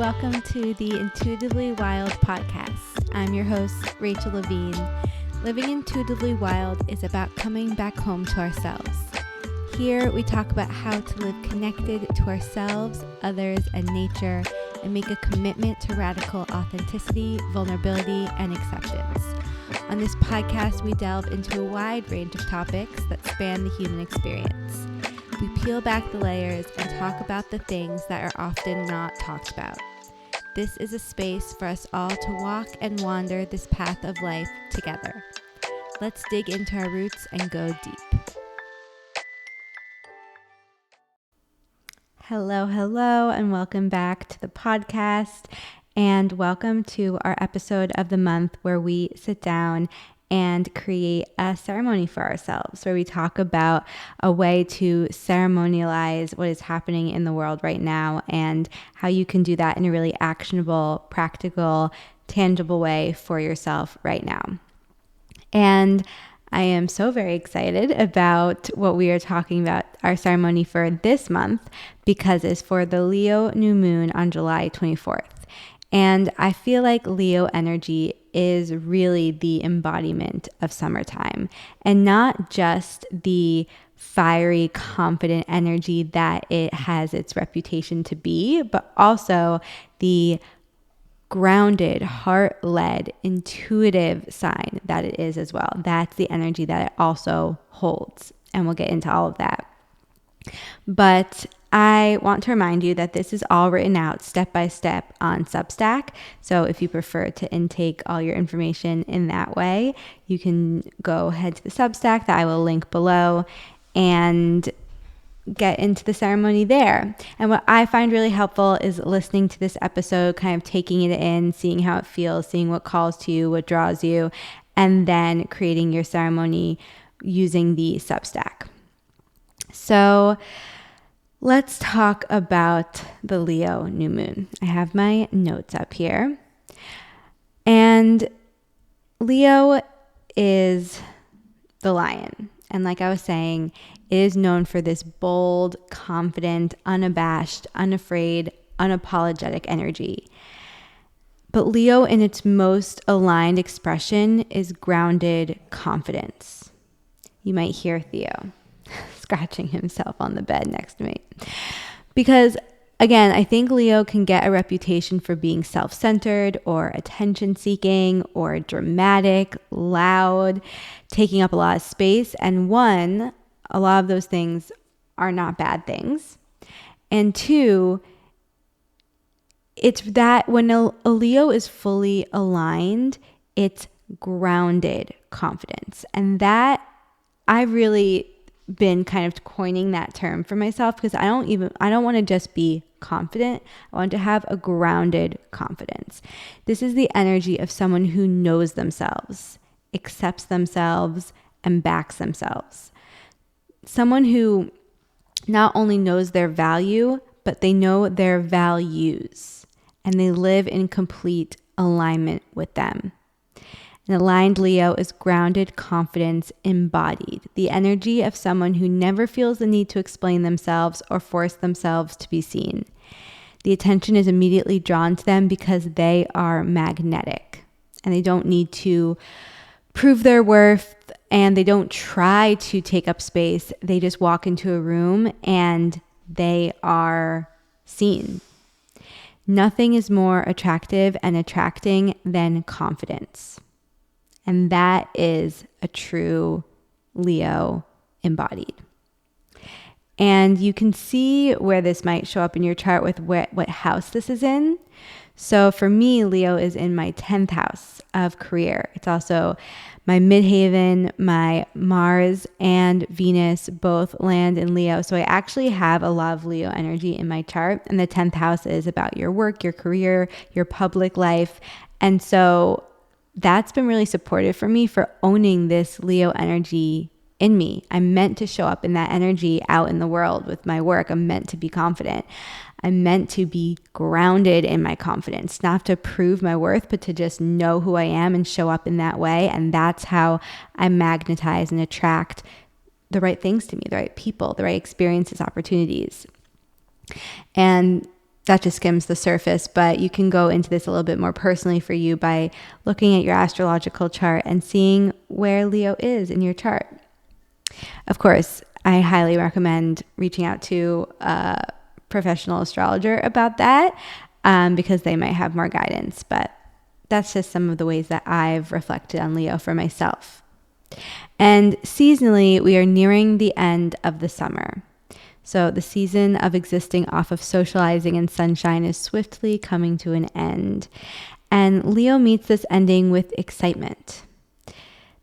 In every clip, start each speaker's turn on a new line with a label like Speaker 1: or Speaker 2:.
Speaker 1: welcome to the Intuitively Wild podcast. I'm your host, Rachel Levine. Living intuitively wild is about coming back home to ourselves. Here, we talk about how to live connected to ourselves, others, and nature, and make a commitment to radical authenticity, vulnerability, and acceptance. On this podcast, we delve into a wide range of topics that span the human experience. We peel back the layers and talk about the things that are often not talked about. This is a space for us all to walk and wander this path of life together. Let's dig into our roots and go deep. Hello, and welcome back to the podcast. And welcome to our episode of the month where we sit down and create a ceremony for ourselves, where we talk about a way to ceremonialize what is happening in the world right now and how you can do that in a really actionable, practical, tangible way for yourself right now. And I am so very excited about what we are talking about, our ceremony for this month, because it's for the Leo new moon on July 24th. And I feel like Leo energy is really the embodiment of summertime, and not just the fiery, confident energy that it has its reputation to be, but also the grounded, heart-led, intuitive sign that it is as well. That's the energy that it also holds, and we'll get into all of that. But I want to remind you that this is all written out step by step on Substack. So if you prefer to intake all your information in that way, you can go ahead to the Substack that I will link below and get into the ceremony there. And what I find really helpful is listening to this episode, kind of taking it in, seeing how it feels, seeing what calls to you, what draws you, and then creating your ceremony using the Substack. So let's talk about the Leo new moon. I have my notes up here. And Leo is the lion. And like I was saying, it is known for this bold, confident, unabashed, unafraid, unapologetic energy. But Leo, in its most aligned expression, is grounded confidence. You might hear Theo scratching himself on the bed next to me. Because again, I think Leo can get a reputation for being self-centered or attention-seeking or dramatic, loud, taking up a lot of space. And one, a lot of those things are not bad things. And two, it's that when a Leo is fully aligned, it's grounded confidence. And that I've really been kind of coining that term for myself, because I don't want to just be confident. I want to have a grounded confidence. This is the energy of someone who knows themselves, accepts themselves, and backs themselves. Someone who not only knows their value, but they know their values, and they live in complete alignment with them. An aligned Leo is grounded confidence embodied, the energy of someone who never feels the need to explain themselves or force themselves to be seen. The attention is immediately drawn to them because they are magnetic, and they don't need to prove their worth, and they don't try to take up space. They just walk into a room and they are seen. Nothing is more attractive and attracting than confidence. And that is a true Leo embodied. And you can see where this might show up in your chart with what house this is in. So for me, Leo is in my 10th house of career. It's also my midhaven, my Mars and Venus both land in Leo. So I actually have a lot of Leo energy in my chart. And the 10th house is about your work, your career, your public life. And so that's been really supportive for me for owning this Leo energy in me. I'm meant to show up in that energy out in the world with my work. I'm meant to be confident. I'm meant to be grounded in my confidence, not to prove my worth, but to just know who I am and show up in that way. And that's how I magnetize and attract the right things to me, the right people, the right experiences, opportunities. And that just skims the surface, but you can go into this a little bit more personally for you by looking at your astrological chart and seeing where Leo is in your chart. Of course, I highly recommend reaching out to a professional astrologer about that because they might have more guidance. But that's just some of the ways that I've reflected on Leo for myself. And seasonally, we are nearing the end of the summer. So the season of existing off of socializing and sunshine is swiftly coming to an end. And Leo meets this ending with excitement.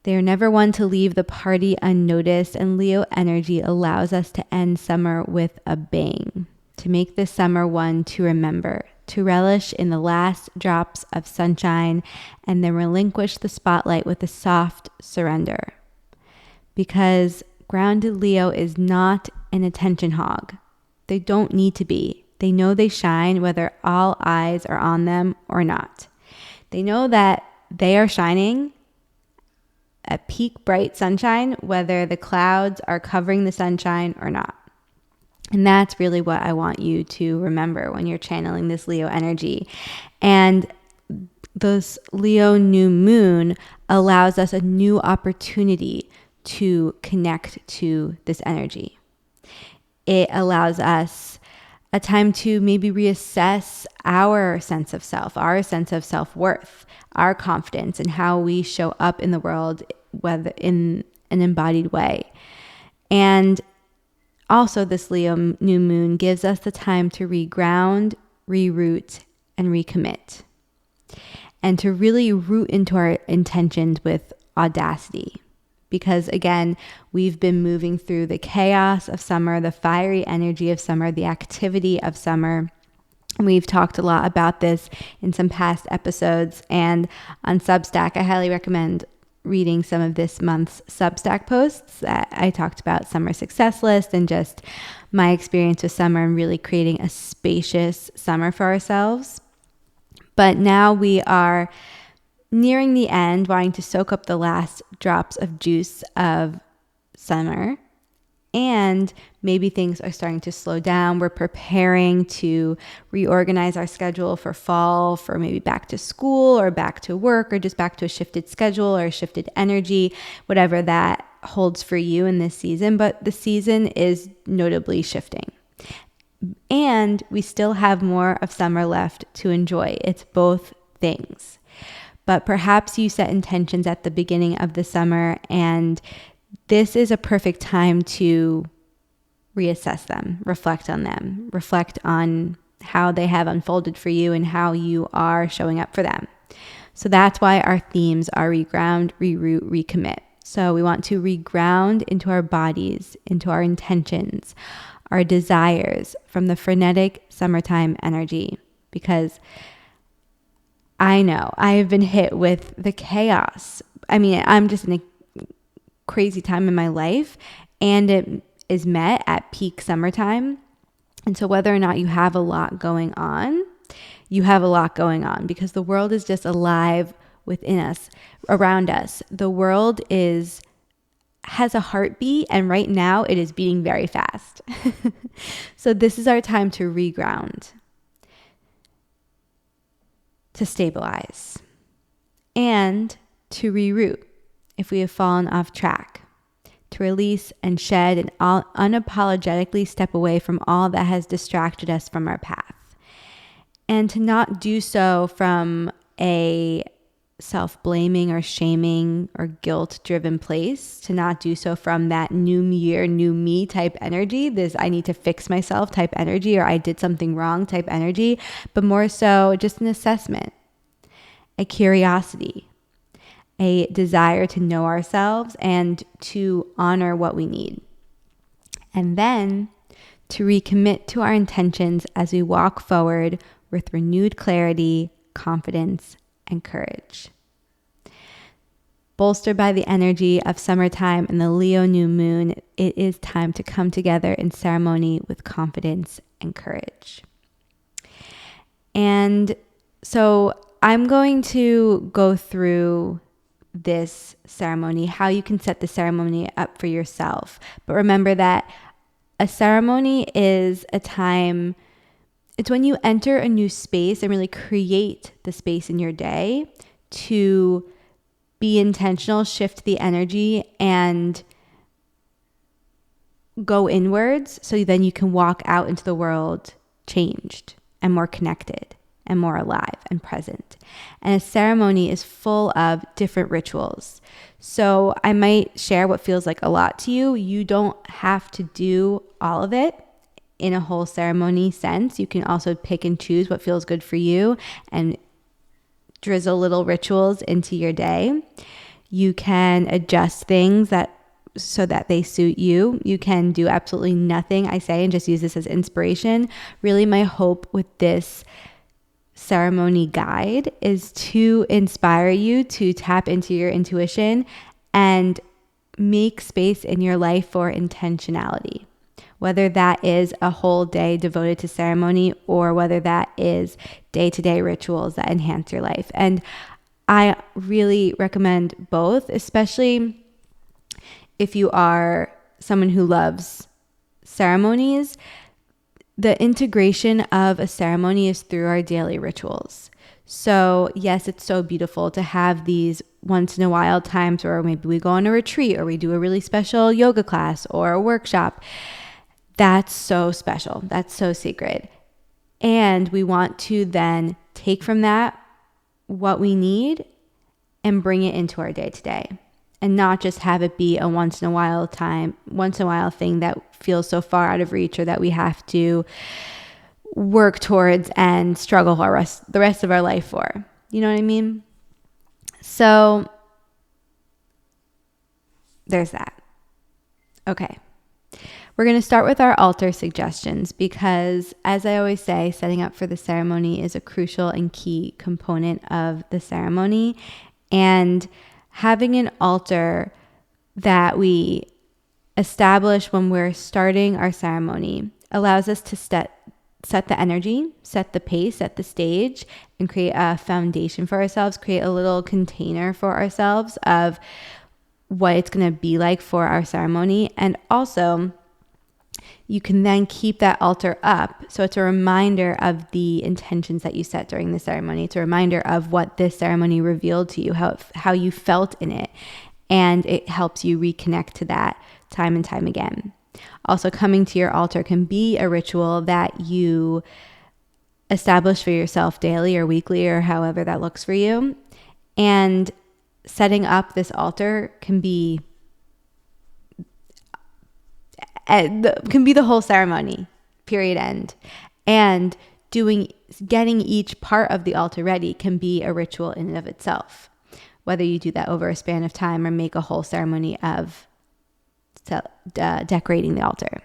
Speaker 1: They are never one to leave the party unnoticed, and Leo energy allows us to end summer with a bang, to make this summer one to remember, to relish in the last drops of sunshine, and then relinquish the spotlight with a soft surrender. Because grounded Leo is not an attention hog. They don't need to be. They know they shine whether all eyes are on them or not. They know that they are shining at peak bright sunshine, whether the clouds are covering the sunshine or not. And that's really what I want you to remember when you're channeling this Leo energy. And this Leo new moon allows us a new opportunity to connect to this energy. It allows us a time to maybe reassess our sense of self, our sense of self-worth, our confidence, and how we show up in the world, whether in an embodied way. And also, this Leo new moon gives us the time to reground, reroute, and recommit, and to really root into our intentions with audacity. Because again, we've been moving through the chaos of summer, the fiery energy of summer, the activity of summer. We've talked a lot about this in some past episodes, and on Substack, I highly recommend reading some of this month's Substack posts that I talked about summer success list and just my experience with summer and really creating a spacious summer for ourselves. But now we are nearing the end, wanting to soak up the last drops of juice of summer. And maybe things are starting to slow down. We're preparing to reorganize our schedule for fall, for maybe back to school or back to work or just back to a shifted schedule or a shifted energy, whatever that holds for you in this season. But the season is notably shifting. And we still have more of summer left to enjoy. It's both things. But perhaps you set intentions at the beginning of the summer, and this is a perfect time to reassess them, reflect on how they have unfolded for you and how you are showing up for them. So that's why our themes are reground, reroute, recommit. So we want to reground into our bodies, into our intentions, our desires from the frenetic summertime energy, because I know I have been hit with the chaos. I mean, I'm just in a crazy time in my life, and it is met at peak summertime. And so whether or not you have a lot going on, you have a lot going on because the world is just alive within us, around us. The world has a heartbeat, and right now it is beating very fast. So this is our time to reground, to stabilize, and to reroute if we have fallen off track, to release and shed and unapologetically step away from all that has distracted us from our path, and to not do so from a self-blaming or shaming or guilt-driven place, to not do so from that new year, new me type energy, this I need to fix myself type energy, or I did something wrong type energy, but more so just an assessment, a curiosity, a desire to know ourselves and to honor what we need. And then to recommit to our intentions as we walk forward with renewed clarity, confidence, and courage. Bolstered by the energy of summertime and the Leo new moon, it is time to come together in ceremony with confidence and courage. And so I'm going to go through this ceremony, how you can set the ceremony up for yourself. But remember that a ceremony is a time it's when you enter a new space and really create the space in your day to be intentional, shift the energy, and go inwards, so then you can walk out into the world changed and more connected and more alive and present. And a ceremony is full of different rituals. So I might share what feels like a lot to you. You don't have to do all of it in a whole ceremony sense. You can also pick and choose what feels good for you and drizzle little rituals into your day. You can adjust things so that they suit you. You can do absolutely nothing, I say, and just use this as inspiration. Really, my hope with this ceremony guide is to inspire you to tap into your intuition and make space in your life for intentionality. Whether that is a whole day devoted to ceremony or whether that is day-to-day rituals that enhance your life. And I really recommend both, especially if you are someone who loves ceremonies. The integration of a ceremony is through our daily rituals. So yes, it's so beautiful to have these once in a while times where maybe we go on a retreat or we do a really special yoga class or a workshop. That's so special. That's so sacred. And we want to then take from that what we need and bring it into our day to day. And not just have it be a once in a while thing that feels so far out of reach or that we have to work towards and struggle the rest of our life for. You know what I mean? So there's that. Okay. We're going to start with our altar suggestions because, as I always say, setting up for the ceremony is a crucial and key component of the ceremony. And having an altar that we establish when we're starting our ceremony allows us to set the energy, set the pace, set the stage, and create a foundation for ourselves, create a little container for ourselves of what it's going to be like for our ceremony. And also, you can then keep that altar up. So it's a reminder of the intentions that you set during the ceremony. It's a reminder of what this ceremony revealed to you, how you felt in it. And it helps you reconnect to that time and time again. Also, coming to your altar can be a ritual that you establish for yourself daily or weekly or however that looks for you. And setting up this altar can be the whole ceremony, period, end. And getting each part of the altar ready can be a ritual in and of itself, whether you do that over a span of time or make a whole ceremony of decorating the altar.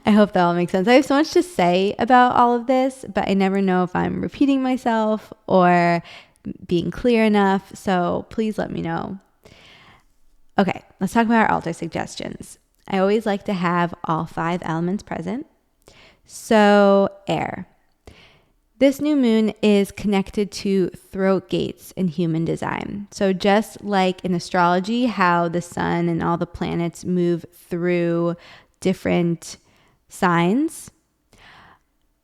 Speaker 1: I hope that all makes sense. I have so much to say about all of this, but I never know if I'm repeating myself or being clear enough. So please let me know. Okay, let's talk about our altar suggestions. I always like to have all 5 elements present. So, air. This new moon is connected to throat gates in human design. So just like in astrology, how the sun and all the planets move through different signs,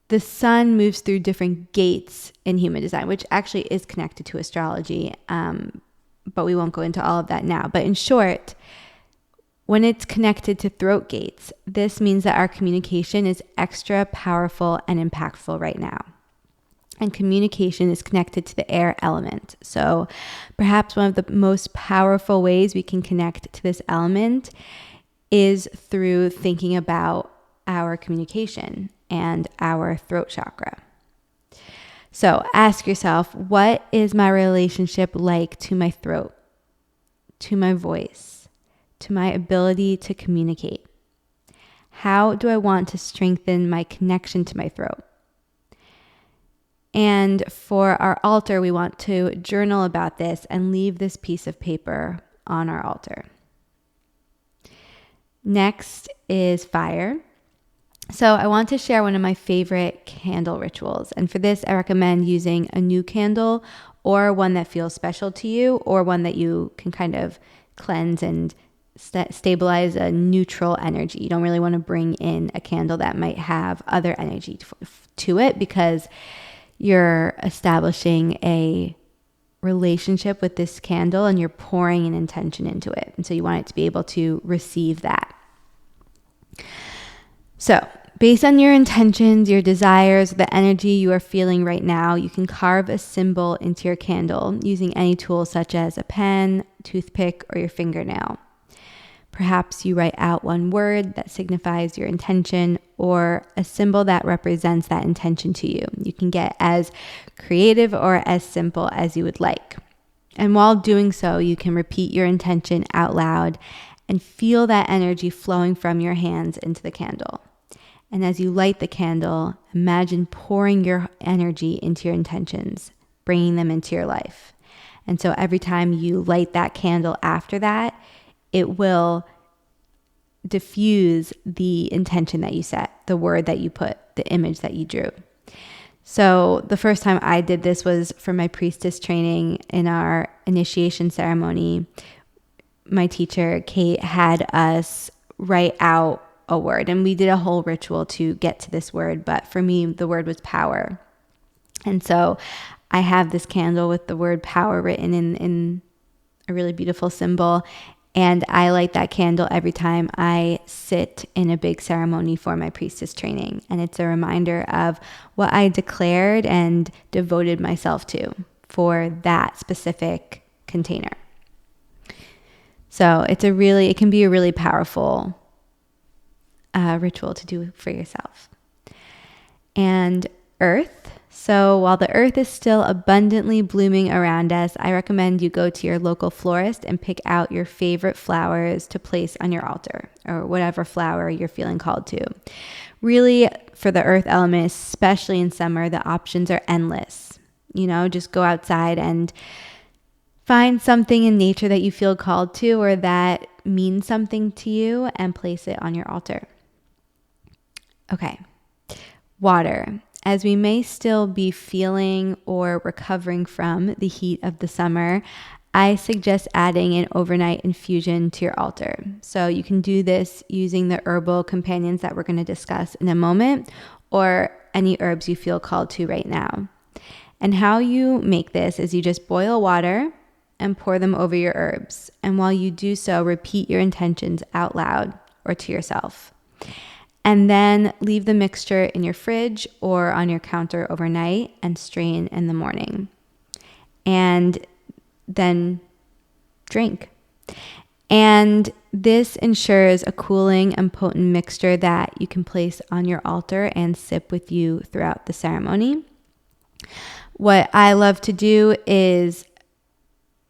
Speaker 1: the sun moves through different gates in human design, which actually is connected to astrology. But we won't go into all of that now. But in short, when it's connected to throat gates, this means that our communication is extra powerful and impactful right now. And communication is connected to the air element. So perhaps one of the most powerful ways we can connect to this element is through thinking about our communication and our throat chakra. So ask yourself, what is my relationship like to my throat, to my voice, to my ability to communicate? How do I want to strengthen my connection to my throat? And for our altar, we want to journal about this and leave this piece of paper on our altar. Next is fire. So I want to share one of my favorite candle rituals. And for this, I recommend using a new candle or one that feels special to you or one that you can kind of cleanse and stabilize a neutral energy. You don't really want to bring in a candle that might have other energy to it, because you're establishing a relationship with this candle and you're pouring an intention into it. And so you want it to be able to receive that. So based on your intentions, your desires, the energy you are feeling right now, you can carve a symbol into your candle using any tool such as a pen, toothpick, or your fingernail. Perhaps you write out one word that signifies your intention or a symbol that represents that intention to you. You can get as creative or as simple as you would like. And while doing so, you can repeat your intention out loud and feel that energy flowing from your hands into the candle. And as you light the candle, imagine pouring your energy into your intentions, bringing them into your life. And so every time you light that candle after that, it will diffuse the intention that you set, the word that you put, the image that you drew. So the first time I did this was for my priestess training in our initiation ceremony. My teacher, Kate, had us write out a word, and we did a whole ritual to get to this word. But for me, the word was power. And so I have this candle with the word power written in a really beautiful symbol. And I light that candle every time I sit in a big ceremony for my priestess training. And it's a reminder of what I declared and devoted myself to for that specific container. So it can be a really powerful ritual to do for yourself. And earth. So while the earth is still abundantly blooming around us, I recommend you go to your local florist and pick out your favorite flowers to place on your altar, or whatever flower you're feeling called to. Really, for the earth element, especially in summer, the options are endless. Just go outside and find something in nature that you feel called to or that means something to you and place it on your altar. Okay, water. As we may still be feeling or recovering from the heat of the summer, I suggest adding an overnight infusion to your altar. So you can do this using the herbal companions that we're going to discuss in a moment, or any herbs you feel called to right now. And how you make this is you just boil water and pour them over your herbs. And while you do so, repeat your intentions out loud or to yourself. And then leave the mixture in your fridge or on your counter overnight and strain in the morning. And then drink. And this ensures a cooling and potent mixture that you can place on your altar and sip with you throughout the ceremony. What I love to do is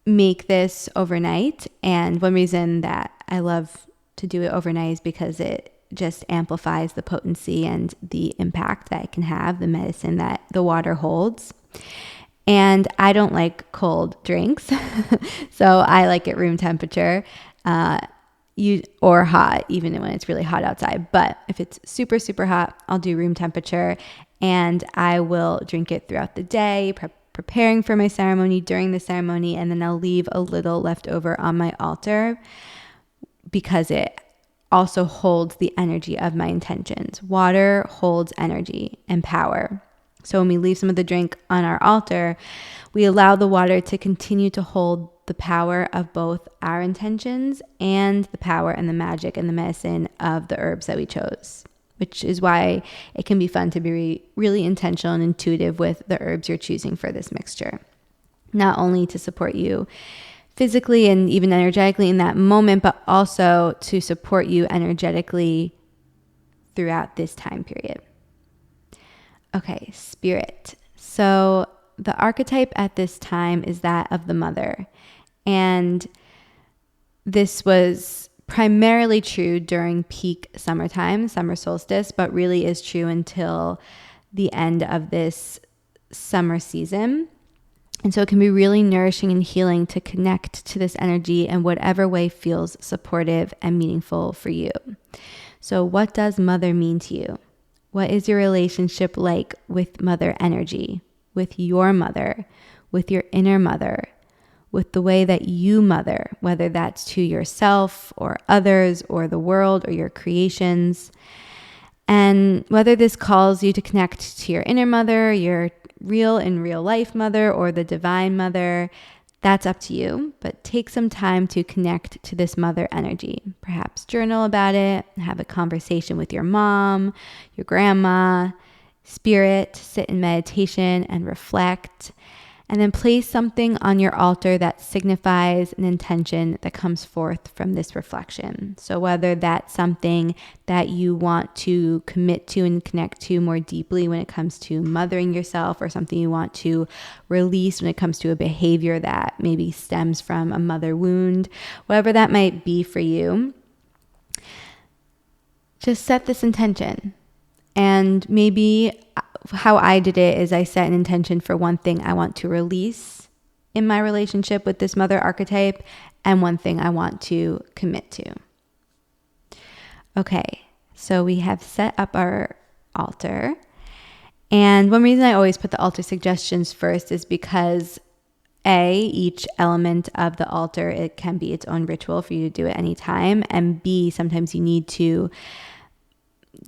Speaker 1: make this overnight. And one reason that I love to do it overnight is because it just amplifies the potency and the impact that it can have, the medicine that the water holds. And I don't like cold drinks, so I like it room temperature, or hot, even when it's really hot outside. But if it's super, super hot, I'll do room temperature, and I will drink it throughout the day, preparing for my ceremony, during the ceremony, and then I'll leave a little left over on my altar because it also holds the energy of my intentions. Water holds energy and power. So when we leave some of the drink on our altar, we allow the water to continue to hold the power of both our intentions and the power and the magic and the medicine of the herbs that we chose, which is why it can be fun to be really intentional and intuitive with the herbs you're choosing for this mixture. Not only to support you physically and even energetically in that moment, but also to support you energetically throughout this time period. Okay, spirit. So the archetype at this time is that of the mother. And this was primarily true during peak summertime, summer solstice, but really is true until the end of this summer season. And so it can be really nourishing and healing to connect to this energy in whatever way feels supportive and meaningful for you. So what does mother mean to you? What is your relationship like with mother energy, with your mother, with your inner mother? with the way that you mother, whether that's to yourself or others or the world or your creations. And whether this calls you to connect to your inner mother, your real in real life mother, or the divine mother, that's up to you. But take some time to connect to this mother energy. Perhaps journal about it, have a conversation with your mom, your grandma, spirit, sit in meditation and reflect. And then place something on your altar that signifies an intention that comes forth from this reflection. So whether that's something that you want to commit to and connect to more deeply when it comes to mothering yourself, or something you want to release when it comes to a behavior that maybe stems from a mother wound, whatever that might be for you, just set this intention. And maybe how I did it is I set an intention for one thing I want to release in my relationship with this mother archetype, and one thing I want to commit to. Okay, so we have set up our altar. And one reason I always put the altar suggestions first is because each element of the altar, it can be its own ritual for you to do it anytime. And B, sometimes you need to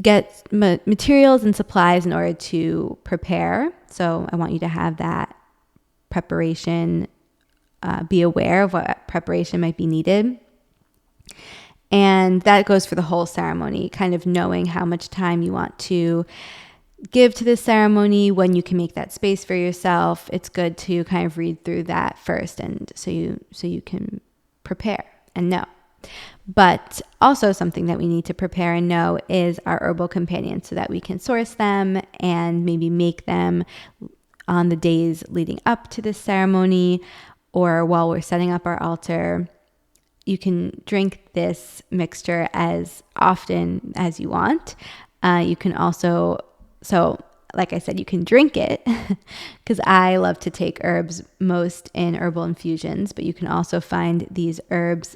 Speaker 1: get materials and supplies in order to prepare. So I want you to have that preparation, be aware of what preparation might be needed. And that goes for the whole ceremony, kind of knowing how much time you want to give to this ceremony, when you can make that space for yourself. It's good to kind of read through that first, and so you can prepare and know. But also something that we need to prepare and know is our herbal companions, so that we can source them and maybe make them on the days leading up to this ceremony, or while we're setting up our altar. You can drink this mixture as often as you want. You can also, so like I said, you can drink it because I love to take herbs most in herbal infusions, but you can also find these herbs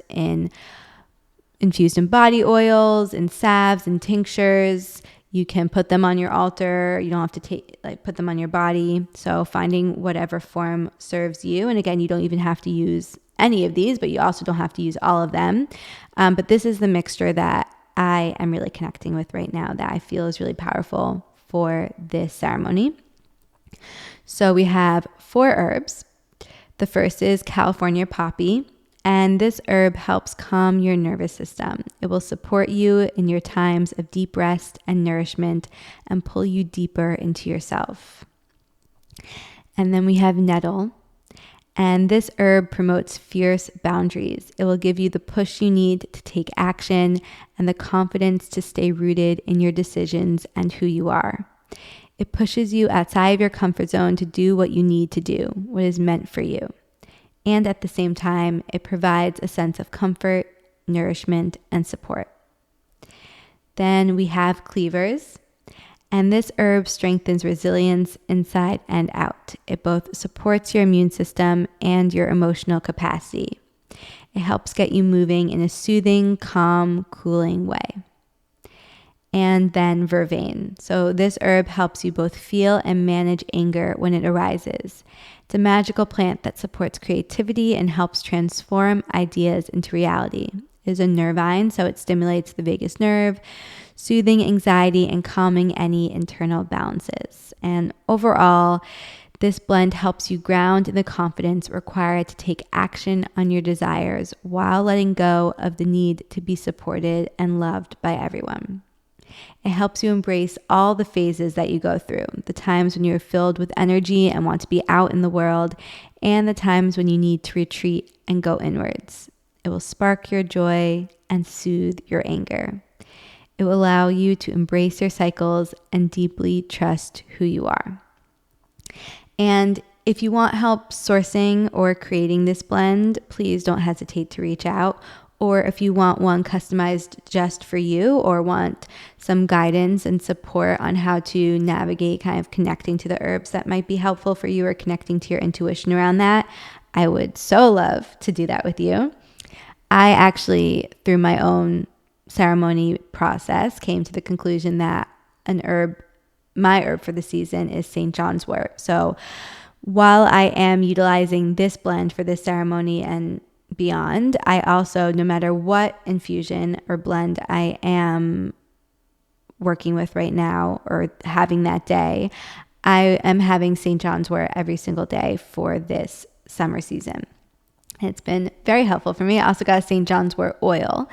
Speaker 1: infused in body oils, in salves, and tinctures. You can put them on your altar. You don't have to put them on your body. So finding whatever form serves you. And again, you don't even have to use any of these, but you also don't have to use all of them. But this is the mixture that I am really connecting with right now, that I feel is really powerful for this ceremony. So we have 4 herbs. The first is California poppy. And this herb helps calm your nervous system. It will support you in your times of deep rest and nourishment and pull you deeper into yourself. And then we have nettle. And this herb promotes fierce boundaries. It will give you the push you need to take action and the confidence to stay rooted in your decisions and who you are. It pushes you outside of your comfort zone to do what you need to do, what is meant for you. And at the same time, it provides a sense of comfort, nourishment, and support. Then we have cleavers, and this herb strengthens resilience inside and out. It both supports your immune system and your emotional capacity. It helps get you moving in a soothing, calm, cooling way. And then vervain. So this herb helps you both feel and manage anger when it arises. It's a magical plant that supports creativity and helps transform ideas into reality. It is a nervine, so it stimulates the vagus nerve, soothing anxiety and calming any internal balances. And overall, this blend helps you ground in the confidence required to take action on your desires while letting go of the need to be supported and loved by everyone. It helps you embrace all the phases that you go through, the times when you're filled with energy and want to be out in the world, and the times when you need to retreat and go inwards. It will spark your joy and soothe your anger. It will allow you to embrace your cycles and deeply trust who you are. And if you want help sourcing or creating this blend, please don't hesitate to reach out. Or if you want one customized just for you, or want some guidance and support on how to navigate kind of connecting to the herbs that might be helpful for you, or connecting to your intuition around that, I would so love to do that with you. I actually, through my own ceremony process, came to the conclusion that my herb for the season is St. John's wort. So While I am utilizing this blend for this ceremony and beyond, I also, no matter what infusion or blend I am working with right now or having that day, I am having St. John's wort every single day for this summer season. It's been very helpful for me. I also got a St. John's wort oil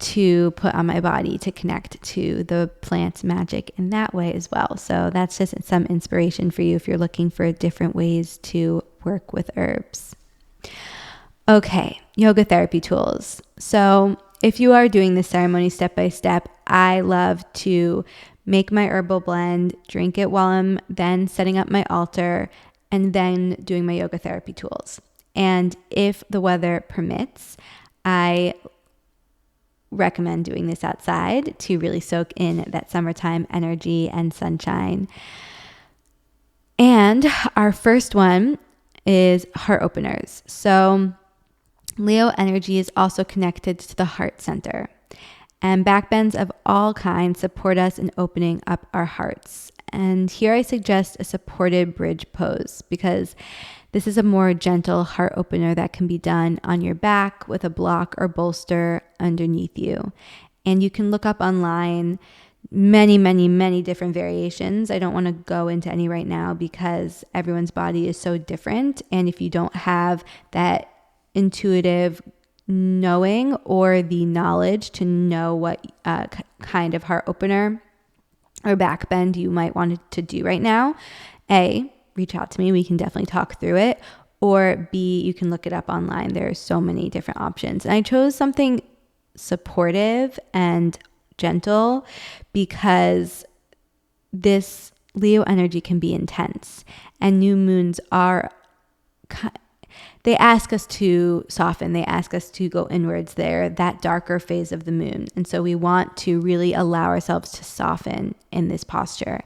Speaker 1: to put on my body to connect to the plant's magic in that way as well. So that's just some inspiration for you if you're looking for different ways to work with herbs. Okay, yoga therapy tools. So if you are doing this ceremony step by step, I love to make my herbal blend, drink it while I'm then setting up my altar, and then doing my yoga therapy tools. And if the weather permits, I recommend doing this outside to really soak in that summertime energy and sunshine. And our first one is heart openers. So Leo energy is also connected to the heart center, and backbends of all kinds support us in opening up our hearts. And here I suggest a supported bridge pose, because this is a more gentle heart opener that can be done on your back with a block or bolster underneath you. And you can look up online many different variations. I don't want to go into any right now because everyone's body is so different. And if you don't have that intuitive knowing or the knowledge to know what kind of heart opener or back bend you might want to do right now, A, reach out to me. We can definitely talk through it. Or B, you can look it up online. There are so many different options. And I chose something supportive and gentle because this Leo energy can be intense, and new moons are, they ask us to soften. They ask us to go inwards. They're that darker phase of the moon. And so we want to really allow ourselves to soften in this posture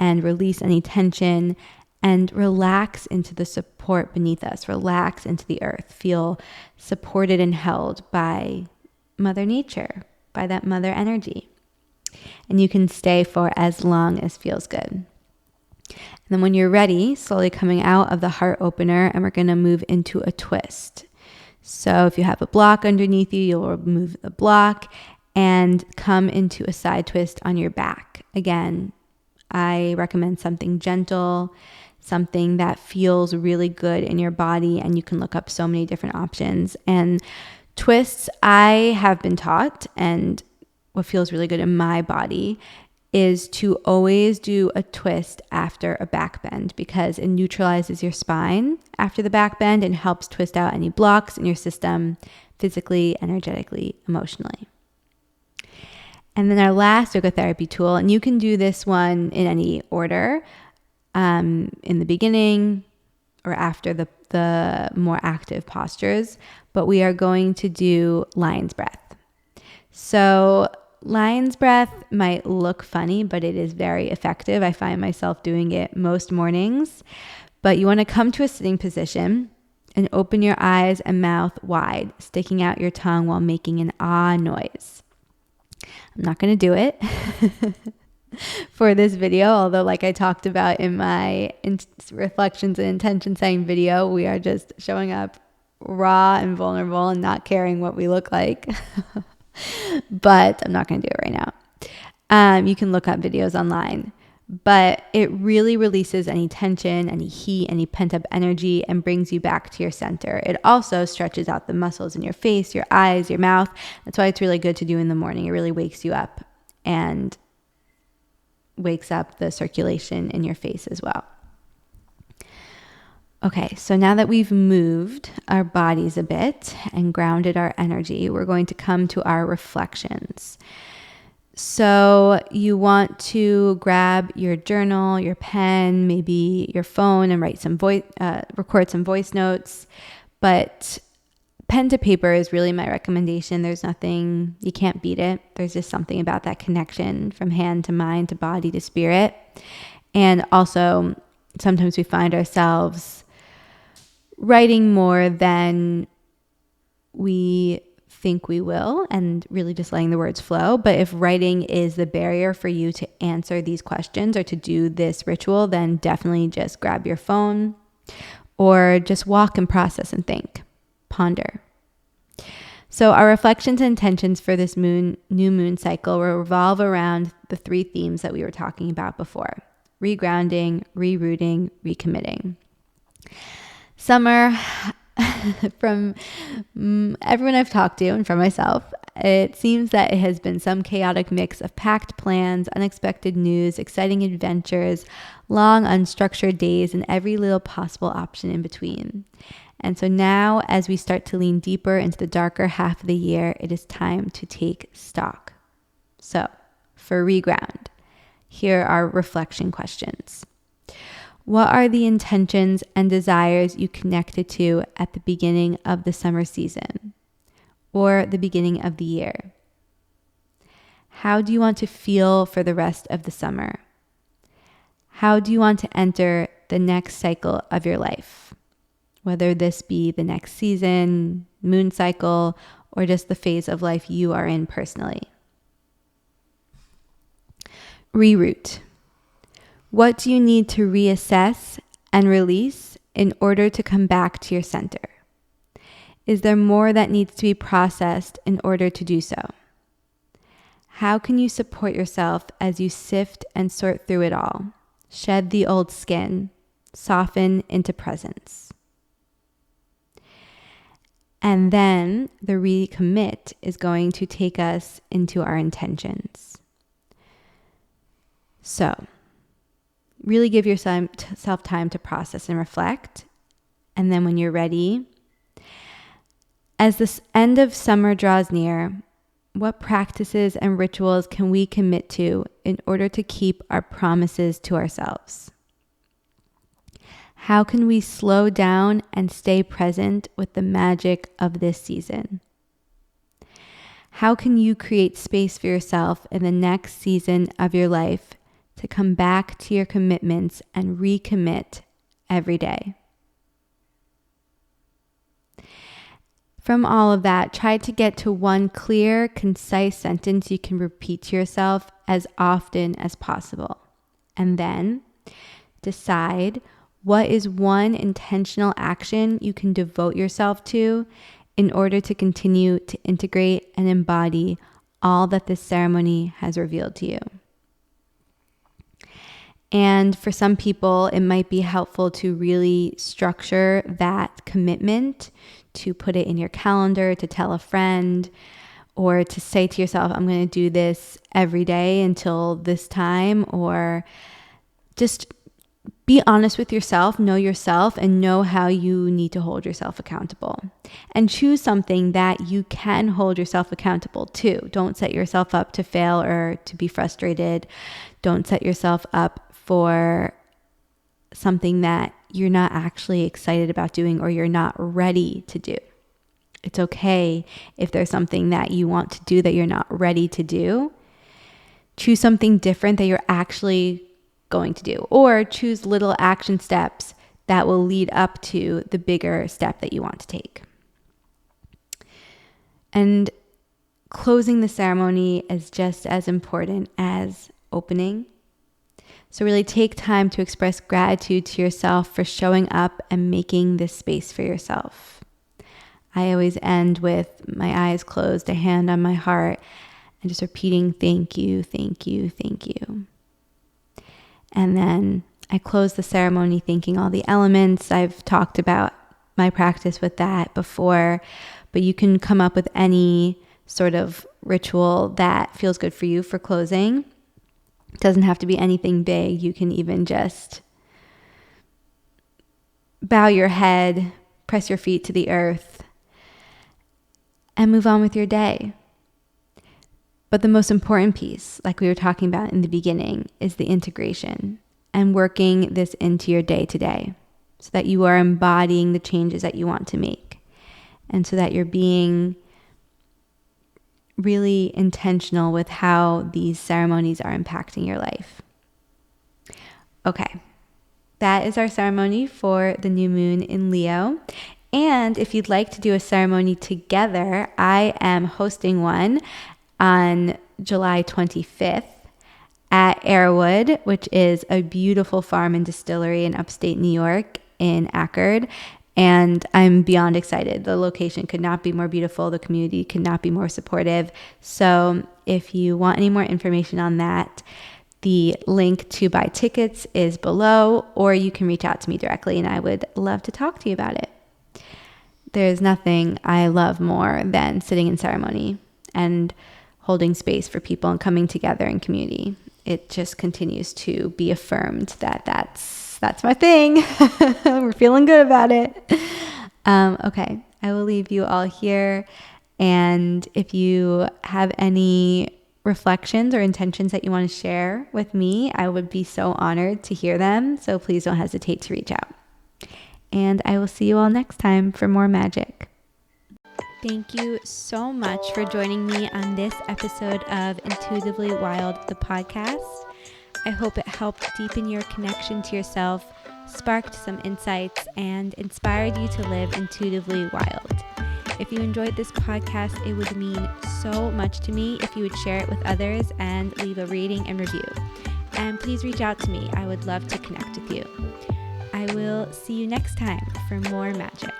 Speaker 1: and release any tension and relax into the support beneath us, relax into the earth, feel supported and held by Mother Nature, by that mother energy. And you can stay for as long as feels good. And then when you're ready, slowly coming out of the heart opener, and we're going to move into a twist. So if you have a block underneath you, you'll remove the block and come into a side twist on your back. Again, I recommend something gentle, something that feels really good in your body, and you can look up so many different options. And twists, I have been taught, and what feels really good in my body is to always do a twist after a back bend, because it neutralizes your spine after the back bend and helps twist out any blocks in your system, physically, energetically, emotionally. And then our last yoga therapy tool, and you can do this one in any order, in the beginning or after the more active postures, but we are going to do lion's breath. So lion's breath might look funny, but it is very effective. I find myself doing it most mornings. But you want to come to a sitting position and open your eyes and mouth wide, sticking out your tongue while making an ah noise. I'm not going to do it for this video, although like I talked about in my reflections and intention setting video, we are just showing up raw and vulnerable and not caring what we look like. But I'm not going to do it right now. You can look up videos online, but it really releases any tension, any heat, any pent-up energy, and brings you back to your center. It also stretches out the muscles in your face, your eyes, your mouth. That's why it's really good to do in the morning. It really wakes you up and wakes up the circulation in your face as well. Okay, so now that we've moved our bodies a bit and grounded our energy, we're going to come to our reflections. So you want to grab your journal, your pen, maybe your phone, and write some record some voice notes. But pen to paper is really my recommendation. There's nothing, you can't beat it. There's just something about that connection from hand to mind to body to spirit. And also, sometimes we find ourselves writing more than we think we will, and really just letting the words flow. But if writing is the barrier for you to answer these questions or to do this ritual, then definitely just grab your phone, or just walk and process and think, ponder. So our reflections and intentions for this new moon cycle will revolve around the 3 themes that we were talking about before: regrounding, rerouting, recommitting. Summer, from everyone I've talked to and from myself, it seems that it has been some chaotic mix of packed plans, unexpected news, exciting adventures, long unstructured days, and every little possible option in between. And so now, as we start to lean deeper into the darker half of the year, it is time to take stock. So, for reground, here are reflection questions. What are the intentions and desires you connected to at the beginning of the summer season or the beginning of the year? How do you want to feel for the rest of the summer? How do you want to enter the next cycle of your life? Whether this be the next season, moon cycle, or just the phase of life you are in personally. Reroute. What do you need to reassess and release in order to come back to your center? Is there more that needs to be processed in order to do so? How can you support yourself as you sift and sort through it all? Shed the old skin, soften into presence. And then the recommit is going to take us into our intentions. So, really give yourself time to process and reflect. And then when you're ready, as this end of summer draws near, what practices and rituals can we commit to in order to keep our promises to ourselves? How can we slow down and stay present with the magic of this season? How can you create space for yourself in the next season of your life to come back to your commitments and recommit every day? From all of that, try to get to one clear, concise sentence you can repeat to yourself as often as possible. And then decide what is one intentional action you can devote yourself to in order to continue to integrate and embody all that this ceremony has revealed to you. And for some people, it might be helpful to really structure that commitment, to put it in your calendar, to tell a friend, or to say to yourself, I'm going to do this every day until this time, or just be honest with yourself, and know how you need to hold yourself accountable. And choose something that you can hold yourself accountable to. Don't set yourself up to fail or to be frustrated. Don't set yourself up for something that you're not actually excited about doing or you're not ready to do. It's okay if there's something that you want to do that you're not ready to do. Choose something different that you're actually going to do, or choose little action steps that will lead up to the bigger step that you want to take. And closing the ceremony is just as important as opening. So really take time to express gratitude to yourself for showing up and making this space for yourself. I always end with my eyes closed, a hand on my heart, and just repeating, thank you, thank you, thank you. And then I close the ceremony thanking all the elements. I've talked about my practice with that before, but you can come up with any sort of ritual that feels good for you for closing. It doesn't have to be anything big. You can even just bow your head, press your feet to the earth, and move on with your day. But the most important piece, like we were talking about in the beginning, is the integration and working this into your day to day so that you are embodying the changes that you want to make and so that you're being really intentional with how these ceremonies are impacting your life. Okay, that is our ceremony for the new moon in Leo. And if you'd like to do a ceremony together, I am hosting one on July 25th at Airwood, which is a beautiful farm and distillery in upstate New York. in Ackerd. And I'm beyond excited. The location could not be more beautiful. The community could not be more supportive. So if you want any more information on that, the link to buy tickets is below, or you can reach out to me directly and I would love to talk to you about it. There's nothing I love more than sitting in ceremony and holding space for people and coming together in community. It just continues to be affirmed that that's my thing. We're feeling good about it. Okay, I will leave you all here. And if you have any reflections or intentions that you want to share with me, I would be so honored to hear them. So please don't hesitate to reach out. And I will see you all next time for more magic. Thank you so much for joining me on this episode of Intuitively Wild, the podcast. I hope it helped deepen your connection to yourself, sparked some insights, and inspired you to live intuitively wild. If you enjoyed this podcast, it would mean so much to me if you would share it with others and leave a rating and review. And please reach out to me. I would love to connect with you. I will see you next time for more magic.